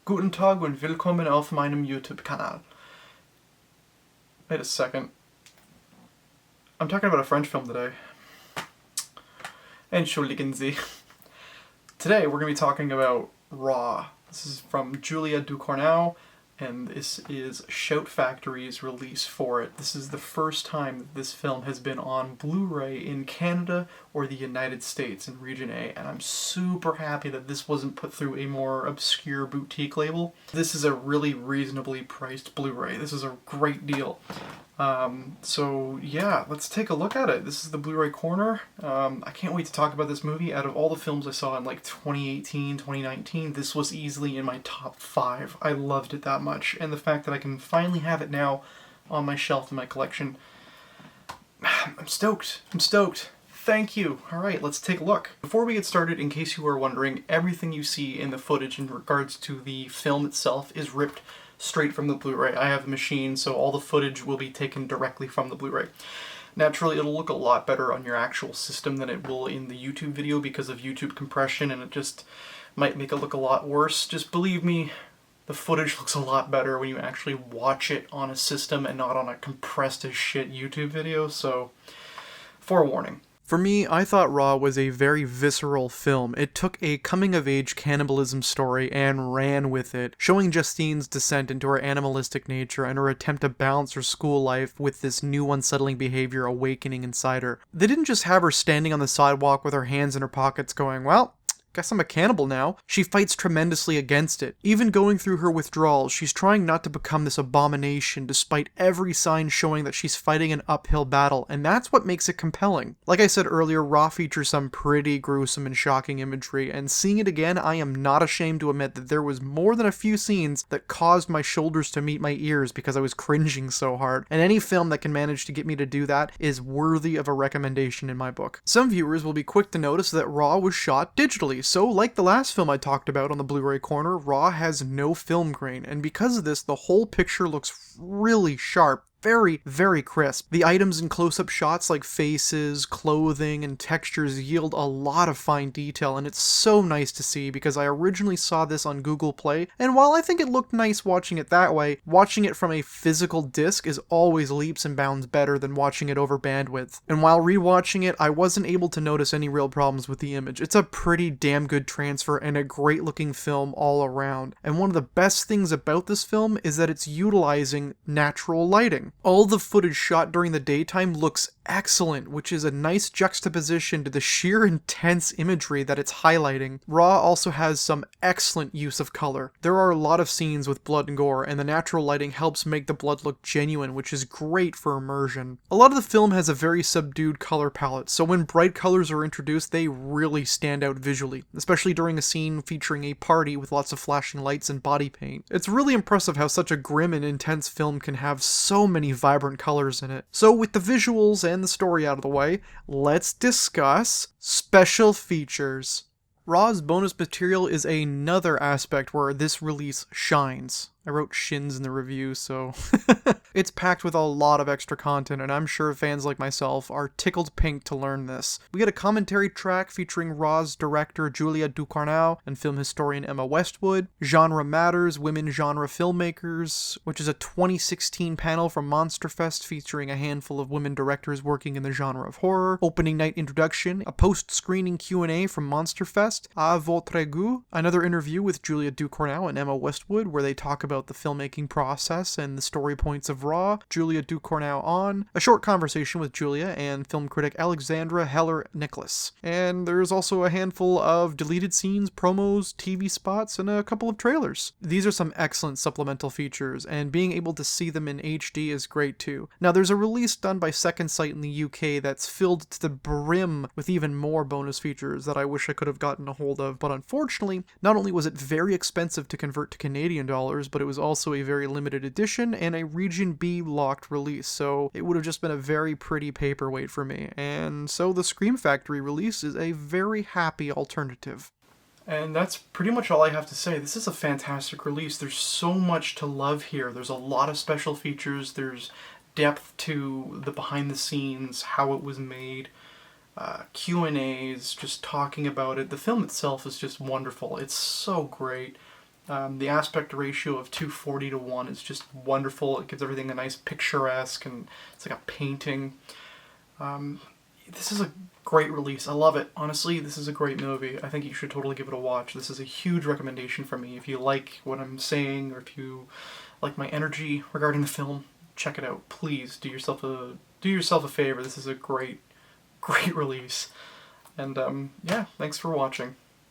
Guten Tag und willkommen auf meinem YouTube-Kanal. Wait a second. I'm talking about a French film today. Entschuldigen Sie. Today we're going to be talking about Raw. This is from Julia Ducournau, and this is Shout Factory's release for it. This is the first time that this film has been on Blu-ray in Canada or the United States in Region A, and I'm super happy that this wasn't put through a more obscure boutique label. This is a really reasonably priced Blu-ray. This is a great deal. So yeah, let's take a look at it. This is the Blu-Ray Corner. I can't wait to talk about this movie. Out of all the films I saw in like 2018, 2019, this was easily in my top 5. I loved it that much, and the fact that I can finally have it now on my shelf in my collection, I'm stoked. I'm stoked. Thank you. Alright, let's take a look. Before we get started, in case you are wondering, everything you see in the footage in regards to the film itself is ripped straight from the Blu-ray. I have a machine, so all the footage will be taken directly from the Blu-ray. Naturally, it'll look a lot better on your actual system than it will in the YouTube video because of YouTube compression, and it just might make it look a lot worse. Just believe me, the footage looks a lot better when you actually watch it on a system and not on a compressed as shit YouTube video, so forewarning. For me, I thought Raw was a very visceral film. It took a coming-of-age cannibalism story and ran with it, showing Justine's descent into her animalistic nature and her attempt to balance her school life with this new unsettling behavior awakening inside her. They didn't just have her standing on the sidewalk with her hands in her pockets going, well, guess I'm a cannibal now. She fights tremendously against it. Even going through her withdrawals, she's trying not to become this abomination despite every sign showing that she's fighting an uphill battle, and that's what makes it compelling. Like I said earlier, Raw features some pretty gruesome and shocking imagery, and seeing it again, I am not ashamed to admit that there was more than a few scenes that caused my shoulders to meet my ears because I was cringing so hard, and any film that can manage to get me to do that is worthy of a recommendation in my book. Some viewers will be quick to notice that Raw was shot digitally. So, like the last film I talked about on the Blu-ray Corner, Raw has no film grain, and because of this, the whole picture looks really sharp. Very, very crisp. The items in close-up shots like faces, clothing, and textures yield a lot of fine detail, and it's so nice to see because I originally saw this on Google Play, and while I think it looked nice watching it that way, watching it from a physical disc is always leaps and bounds better than watching it over bandwidth. And while rewatching it, I wasn't able to notice any real problems with the image. It's a pretty damn good transfer and a great looking film all around. And one of the best things about this film is that it's utilizing natural lighting. All the footage shot during the daytime looks excellent, which is a nice juxtaposition to the sheer intense imagery that it's highlighting. Raw also has some excellent use of color. There are a lot of scenes with blood and gore, and the natural lighting helps make the blood look genuine, which is great for immersion. A lot of the film has a very subdued color palette, so when bright colors are introduced, they really stand out visually, especially during a scene featuring a party with lots of flashing lights and body paint. It's really impressive how such a grim and intense film can have so many vibrant colors in it. So with the visuals and the story out of the way, let's discuss special features. Raw's bonus material is another aspect where this release shines. I wrote shins in the review, so it's packed with a lot of extra content, and I'm sure fans like myself are tickled pink to learn this. We get a commentary track featuring Raw's director Julia Ducournau and film historian Emma Westwood, Genre Matters, Women Genre Filmmakers, which is a 2016 panel from Monsterfest featuring a handful of women directors working in the genre of horror, opening night introduction, a post-screening Q&A from Monsterfest, À votre goût, another interview with Julia Ducournau and Emma Westwood where they talk about the filmmaking process and the story points of Raw, Julia Ducournau on, a short conversation with Julia and film critic Alexandra Heller-Nicholas. And there's also a handful of deleted scenes, promos, TV spots, and a couple of trailers. These are some excellent supplemental features, and being able to see them in HD is great too. Now there's a release done by Second Sight in the UK that's filled to the brim with even more bonus features that I wish I could have gotten a hold of, but unfortunately, not only was it very expensive to convert to Canadian dollars, but it was also a very limited edition and a Region B locked release, so it would have just been a very pretty paperweight for me, and so the Scream Factory release is a very happy alternative. And that's pretty much all I have to say. This is a fantastic release. There's so much to love here. There's a lot of special features, there's depth to the behind the scenes, how it was made, Q&As, just talking about it. The film itself is just wonderful. It's so great. The aspect ratio of 240:1 is just wonderful. It gives everything a nice picturesque, and it's like a painting. This is a great release. I love it. Honestly, this is a great movie. I think you should totally give it a watch. This is a huge recommendation from me. If you like what I'm saying, or if you like my energy regarding the film, check it out. Please do yourself a favor. This is a great release. And yeah, thanks for watching.